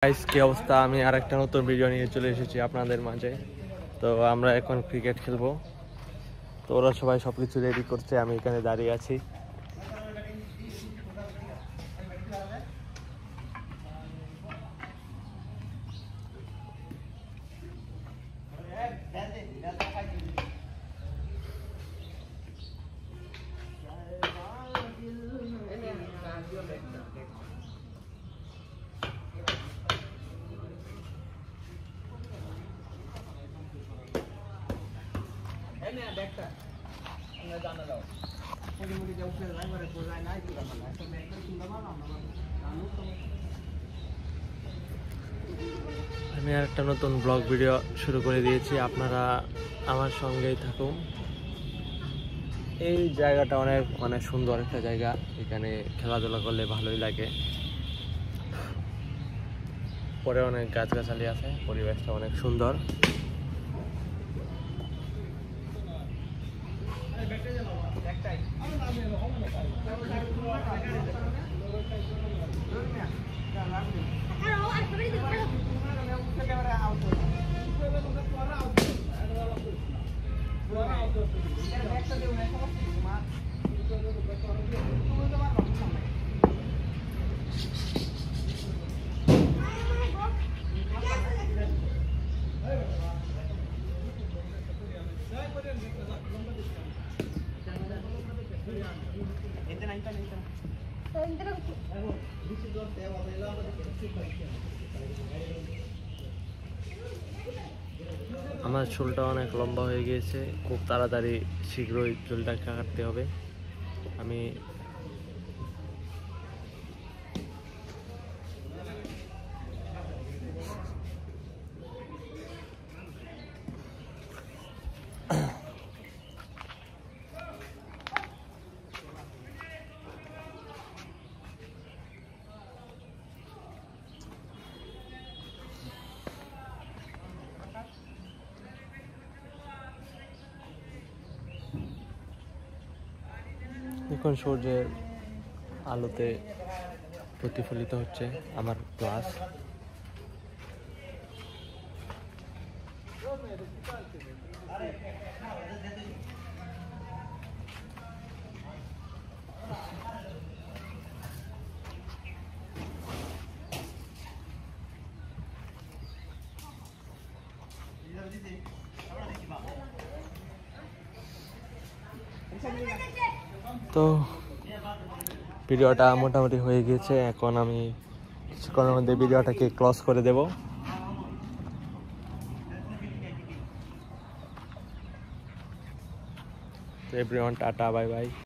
Guys কি অবস্থা, আমি আরেকটা নতুন ভিডিও নিয়ে চলে এসেছি আপনাদের মাঝে। তো আমরা এখন ক্রিকেট খেলবো। তো ওরা সবাই সবকিছু রেডি করছে, আমি এখানে দাঁড়িয়ে আছি। আমি একটা নতুন ব্লগ ভিডিও শুরু করে দিয়েছি, আপনারা আমার সঙ্গেই থাকুন। এই জায়গাটা অনেক সুন্দর একটা জায়গা, এখানে খেলাধুলা করলে ভালোই লাগে। পরে অনেক গাছগাছালি আছে, পরিবেশটা অনেক সুন্দর। আমার চুলটা অনেক লম্বা হয়ে গিয়েছে, খুব তাড়াতাড়ি শীঘ্রই চুলটা কাটতে হবে। আমি এখন সূর্যের আলোতে প্রতিফলিত হচ্ছে আমার ক্লাস। তো ভিডিওটা মোটামুটি হয়ে গিয়েছে, এখন আমি কিছুক্ষণের মধ্যে ভিডিওটাকে ক্লোজ করে দেব। Everyone, tata, bye by.